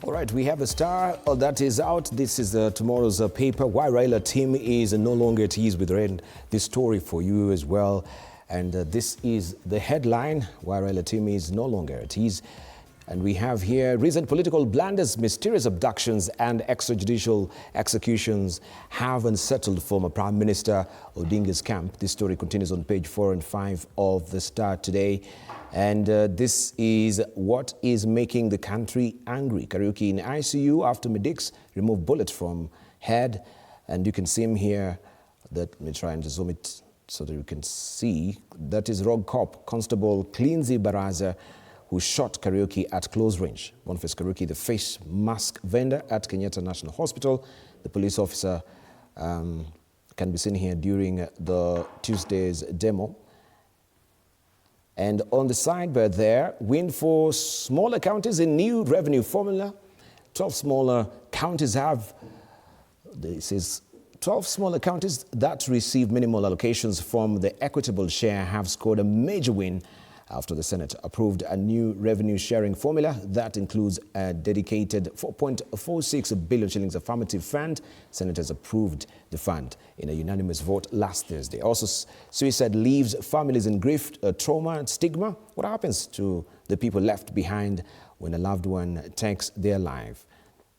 All right, we have a star that is out. This is tomorrow's paper. Why Raila team is no longer at ease. We read this story for you as well. And this is the headline, Why Raila team is no longer at ease. And we have here recent political blunders, mysterious abductions and extrajudicial executions have unsettled former Prime Minister Odinga's camp. This story continues on page 4 and 5 of the Star today. And this is what is making the country angry. Kariuki in ICU after medics remove bullet from head. And you can see him here. Let me try and zoom it so that you can see. That is Rogue Cop Constable Cleansy Baraza, who shot Kariuki at close range. Boniface Kariuki, the face mask vendor at Kenyatta National Hospital. The police officer can be seen here during the Tuesday's demo. And on the sidebar there, win for smaller counties in new revenue formula. 12 smaller counties have, this is 12 smaller counties that receive minimal allocations from the equitable share have scored a major win after the Senate approved a new revenue sharing formula that includes a dedicated 4.46 billion shillings affirmative fund. Senators approved the fund in a unanimous vote last Thursday. Also, suicide leaves families in grief, trauma and stigma. What happens to the people left behind when a loved one takes their life?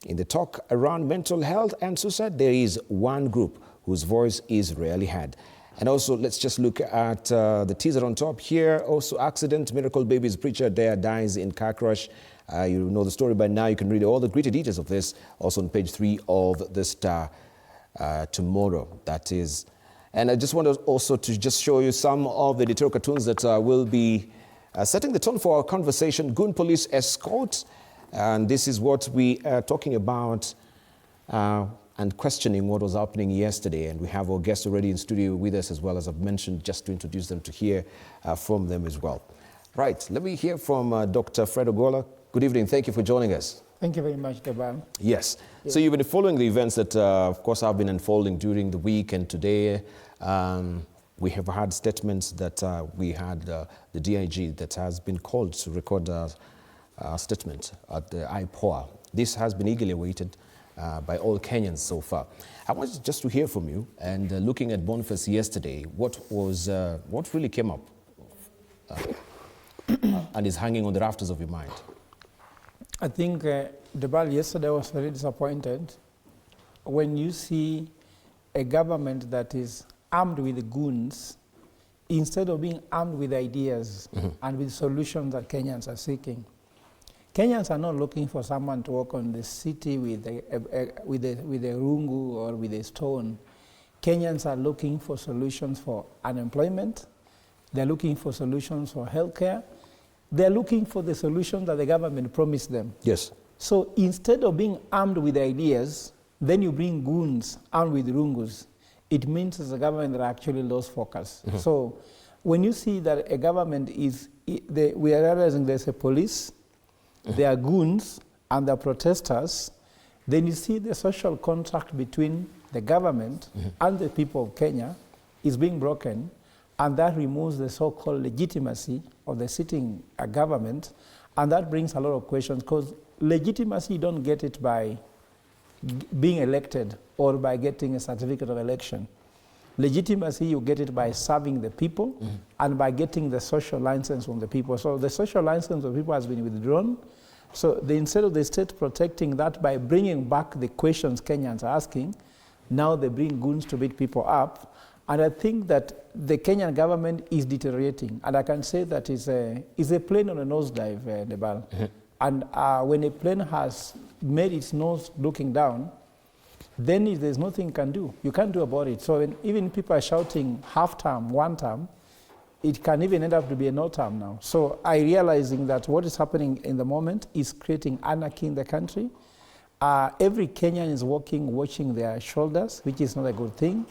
In the talk around mental health and suicide, there is one group whose voice is rarely heard. And also, let's just look at the teaser on top here. Also, accident, miracle babies, preacher there dies in car crash. You know the story by now. You can read all the gritty details of this also on page 3 of the Star tomorrow. That is. And I just want to also to just show you some of the editorial cartoons that will be setting the tone for our conversation. Goon police escort. And this is what we are talking about and questioning what was happening yesterday. And we have our guests already in studio with us, as well as I've mentioned, just to introduce them to hear from them as well. Right, let me hear from Dr. Fred Gola. Good evening, thank you for joining us. Thank you very much, Deban. Yes, so you've been following the events that, of course, have been unfolding during the week, and today we have had statements that we had the DIG that has been called to record a statement at the IPOA. This has been eagerly awaited by all Kenyans so far. I want just to hear from you, and looking at Boniface yesterday, what really came up and is hanging on the rafters of your mind? I think Debal yesterday was very disappointed when you see a government that is armed with goons instead of being armed with ideas and with solutions that Kenyans are seeking. Kenyans are not looking for someone to walk on the city with a rungu or with a stone. Kenyans are looking for solutions for unemployment. They're looking for solutions for healthcare. They're looking for the solutions that the government promised them. Yes. So instead of being armed with ideas, then you bring goons armed with rungus. It means as a government that actually lost focus. So when you see that a government is, we are realizing there's a police, there are goons and there are protesters, then you see the social contract between the government and the people of Kenya is being broken, and that removes the so-called legitimacy of the sitting government, and that brings a lot of questions, because legitimacy you don't get it by being elected or by getting a certificate of election. Legitimacy, you get it by serving the people and by getting the social license from the people. So the social license of people has been withdrawn. So instead of the state protecting that by bringing back the questions Kenyans are asking, now they bring goons to beat people up. And I think that the Kenyan government is deteriorating. And I can say that it's a plane on a nosedive, Nebal. And when a plane has made its nose looking down, then there's nothing you can do. You can't do about it. So when even people are shouting half term, one term, it can even end up to be a no term now. So I realizing that what is happening in the moment is creating anarchy in the country. Every Kenyan is watching their shoulders, which is not a good thing.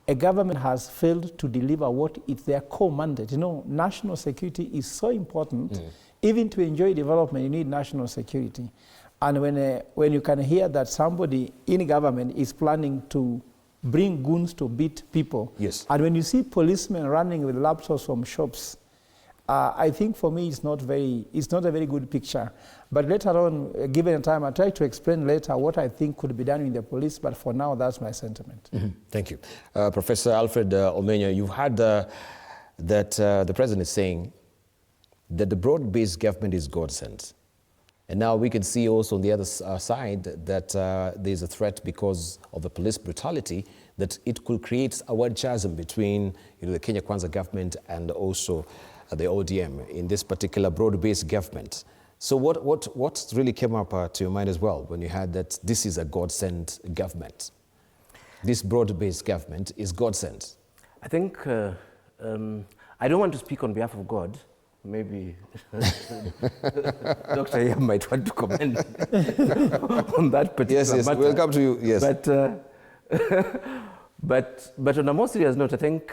A government has failed to deliver what is their core mandate. You know, national security is so important. Even to enjoy development, you need national security. And when you can hear that somebody in government is planning to bring goons to beat people, yes, and when you see policemen running with laptops from shops, I think for me it's not a very good picture. But later on, given a time, I'll try to explain later what I think could be done in the police, but for now, that's my sentiment. Thank you. Professor Alfred Omae, you've heard that the president is saying that the broad-based government is God-sent. And now we can see also on the other side that there's a threat because of the police brutality, that it could create a wide chasm between the Kenya Kwanza government and also the ODM in this particular broad-based government. So what really came up to your mind as well when you heard that this is a God-sent government? This broad-based government is God-sent. I think, I don't want to speak on behalf of God. Maybe Dr. Yam might want to comment on that particular matter. We'll come to you, yes. But on a more serious note, I think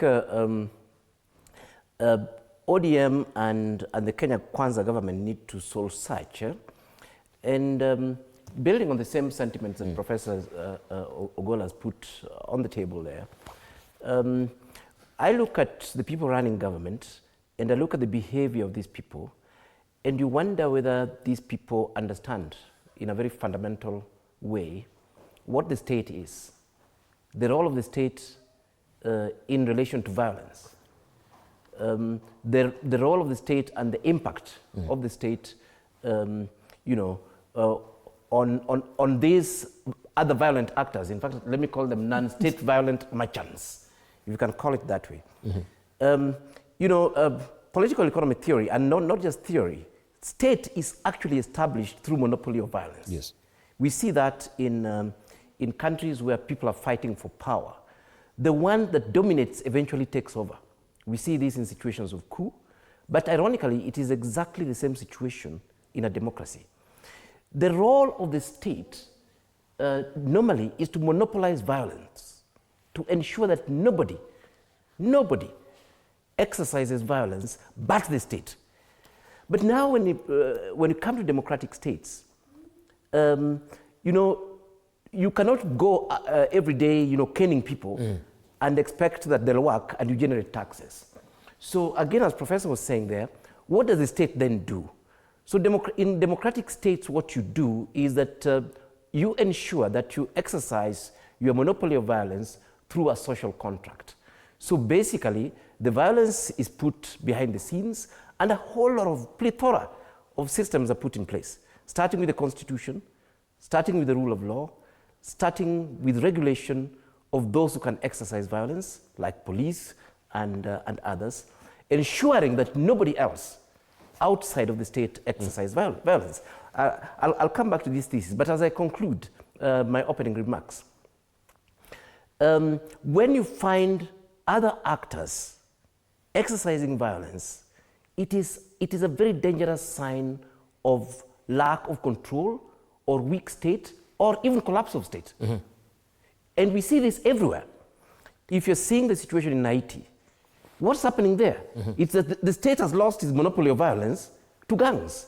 ODM and the Kenya Kwanza government need to soul search. And building on the same sentiments that Professor Gola has put on the table there, I look at the people running government and I look at the behavior of these people, and you wonder whether these people understand in a very fundamental way what the state is, the role of the state in relation to violence, the role of the state and the impact of the state, on these other violent actors. In fact, let me call them non-state violent merchants, if you can call it that way. Political economy theory, and not just theory, state is actually established through monopoly of violence. Yes. We see that in countries where people are fighting for power. The one that dominates eventually takes over. We see this in situations of coup, but ironically, it is exactly the same situation in a democracy. The role of the state normally is to monopolize violence, to ensure that nobody exercises violence but the state. But now when you come to democratic states, you cannot go every day, caning people and expect that they'll work and you generate taxes. So again, as Professor was saying there, what does the state then do? So in democratic states, what you do is that you ensure that you exercise your monopoly of violence through a social contract. So basically, the violence is put behind the scenes and a whole lot of plethora of systems are put in place, starting with the constitution, starting with the rule of law, starting with regulation of those who can exercise violence, like police and others, ensuring that nobody else outside of the state exercise violence. I'll come back to this thesis, but as I conclude my opening remarks, when you find other actors exercising violence, it is a very dangerous sign of lack of control or weak state or even collapse of state. And we see this everywhere. If you're seeing the situation in Haiti, what's happening there? It's that the state has lost its monopoly of violence to gangs.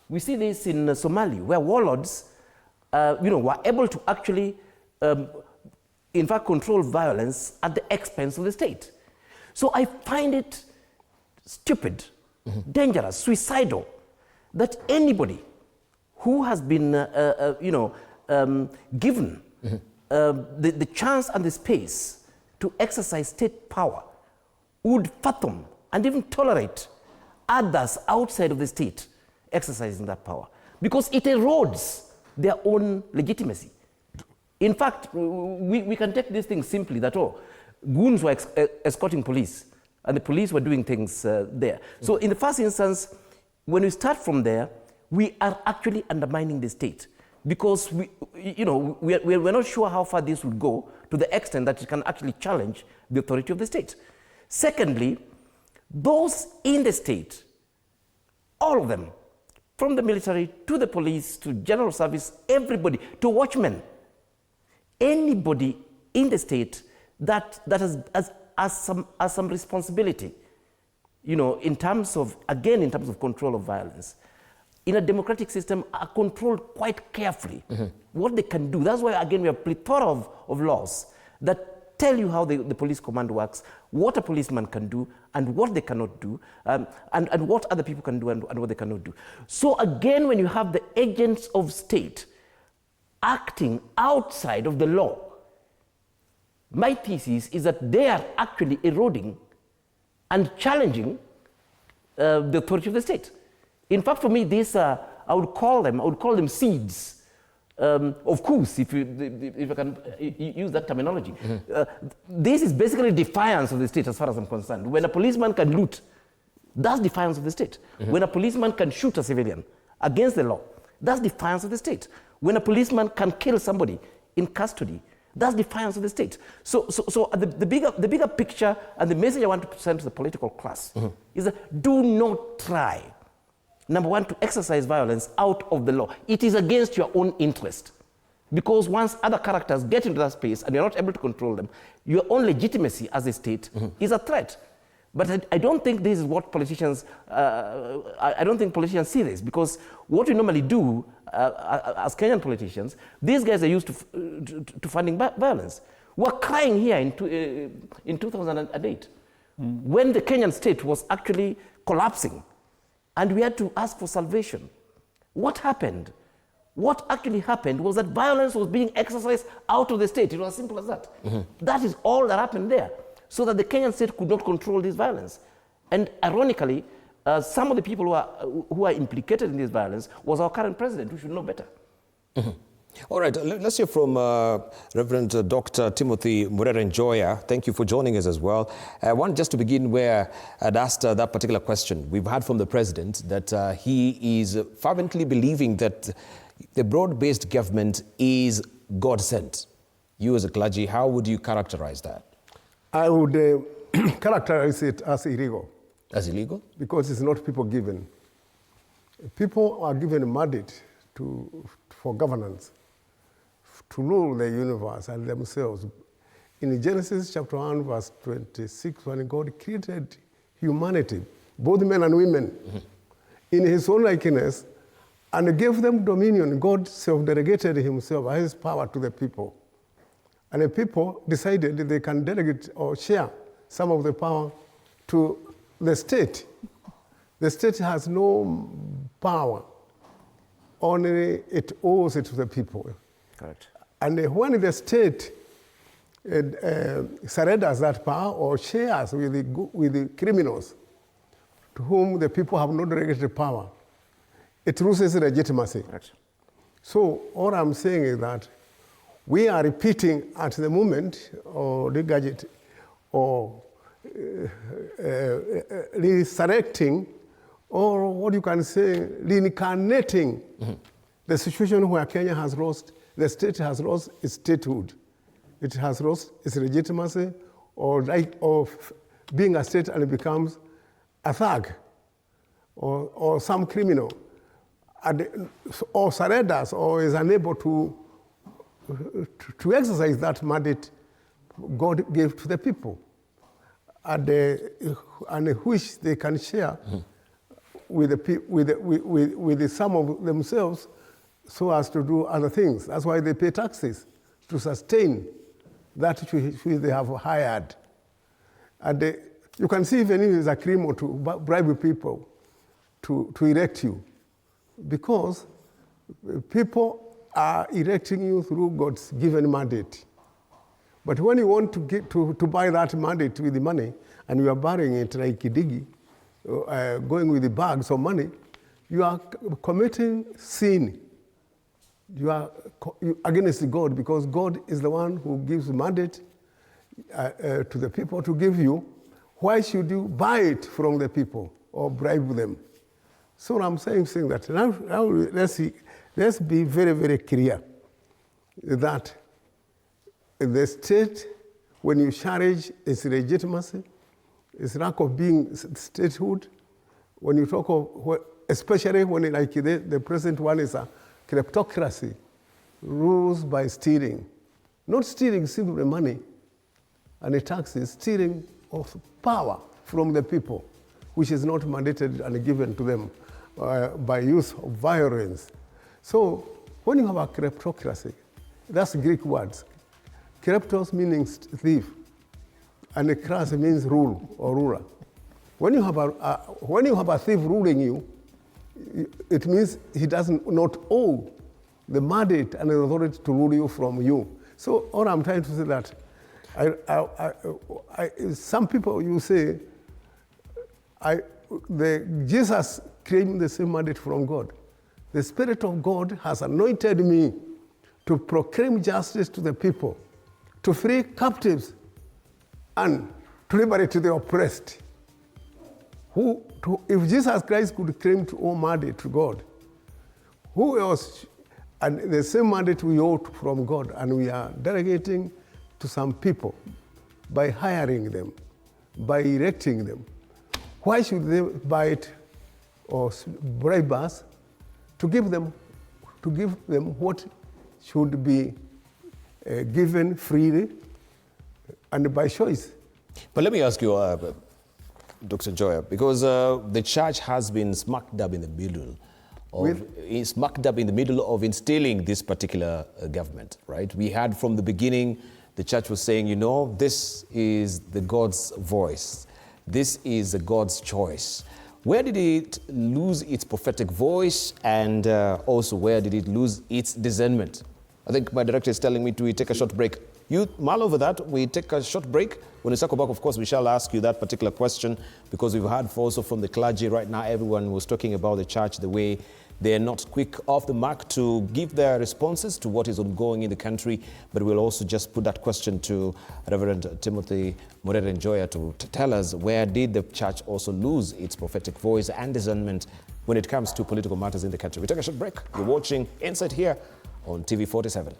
We see this in Somalia, where warlords were able to actually in fact control violence at the expense of the state. So I find it stupid, dangerous, suicidal, that anybody who has been given the chance and the space to exercise state power would fathom and even tolerate others outside of the state exercising that power, because it erodes their own legitimacy. In fact, we can take this thing simply that, goons were escorting police, and the police were doing things there. So in the first instance, when we start from there, we are actually undermining the state, because we're not sure how far this will go to the extent that it can actually challenge the authority of the state. Secondly, those in the state, all of them, from the military to the police to general service, everybody, to watchmen, anybody in the state that has some responsibility, in terms of control of violence, in a democratic system, are controlled quite carefully what they can do. That's why, again, we have a plethora of laws that tell you how the police command works, what a policeman can do, and what they cannot do, and what other people can do and what they cannot do. So again, when you have the agents of state acting outside of the law, my thesis is that they are actually eroding and challenging the authority of the state. In fact, for me, these I would call them seeds. Of course, if I can use that terminology. This is basically defiance of the state as far as I'm concerned. When a policeman can loot, that's defiance of the state. When a policeman can shoot a civilian against the law, that's defiance of the state. When a policeman can kill somebody in custody, that's defiance of the state. So the bigger picture and the message I want to send to the political class is that do not try, number one, to exercise violence out of the law. It is against your own interest. Because once other characters get into that space and you're not able to control them, your own legitimacy as a state is a threat. But I don't think this is what politicians, I don't think politicians see this, because what we normally do as Kenyan politicians, these guys are used to funding violence. We're crying here in 2008 when the Kenyan state was actually collapsing and we had to ask for salvation. What happened? What actually happened was that violence was being exercised out of the state. It was as simple as that. That is all that happened there, so that the Kenyan state could not control this violence. And ironically, some of the people who are implicated in this violence was our current president, who should know better. All right, let's hear from Reverend Dr. Timothy Muren Joya. Thank you for joining us as well. I want just to begin where I'd asked that particular question. We've heard from the president that he is fervently believing that the broad-based government is God-sent. You as a clergy, how would you characterize that? I would characterize it as illegal. As illegal? Because it's not people given. People are given a mandate for governance, to rule the universe and themselves. In Genesis chapter 1, verse 26, when God created humanity, both men and women, in his own likeness, and gave them dominion, God self-delegated himself, his power to the people. And the people decided that they can delegate or share some of the power to the state. The state has no power, only it owes it to the people. Correct. And when the state surrenders that power or shares with the criminals to whom the people have not delegated power, it loses legitimacy. Correct. So all I'm saying is that we are repeating at the moment, or regurgitating, or resurrecting, or what you can say, reincarnating the situation where Kenya has lost, the state has lost its statehood. It has lost its legitimacy or right of being a state, and it becomes a thug or some criminal, or surrenders or is unable to exercise that mandate God gave to the people, and which they can share with the some of themselves, so as to do other things. That's why they pay taxes, to sustain that which they have hired. And you can see even if it's a criminal to bribe people to elect you, because people are electing you through God's given mandate. But when you want to buy that mandate with the money, and you are burying it like Kidigi, going with the bags of money, you are committing sin. You are against God, because God is the one who gives mandate to the people to give you. Why should you buy it from the people or bribe them? So I'm saying that now let's be very, very clear that the state, when you challenge its legitimacy, its lack of being statehood, when you talk of, especially when like the present one is a kleptocracy, rules by stealing. Not stealing simply money and the taxes, stealing of power from the people, which is not mandated and given to them by use of violence. So when you have a kleptocracy, that's Greek words. Kleptos meaning thief, and kras means rule or ruler. When you have a thief ruling you, it means he doesn't not owe the mandate and the authority to rule you from you. So all I'm trying to say that some people you say Jesus claimed the same mandate from God. The Spirit of God has anointed me to proclaim justice to the people, to free captives, and to liberate the oppressed. If Jesus Christ could claim to owe mandate to God, who else? And the same mandate we owe from God, and we are delegating to some people by hiring them, by electing them. Why should they buy it or bribe us to give them what should be given freely and by choice? But let me ask you, Dr. Joya, because the church has been smack dab in the middle of instilling this particular government, right? We had from the beginning, the church was saying, you know, this is the God's voice. This is the God's choice. Where did it lose its prophetic voice, and also where did it lose its discernment? I think my director is telling me to take a short break. You mull over that. We take a short break. When we circle back, of course, we shall ask you that particular question, because we've heard also from the clergy right now, everyone was talking about the church, the way they're not quick off the mark to give their responses to what is ongoing in the country. But we'll also just put that question to Reverend Timothy Muren Joya to tell us, where did the church also lose its prophetic voice and discernment when it comes to political matters in the country? We take a short break. You're watching Insight here on TV 47.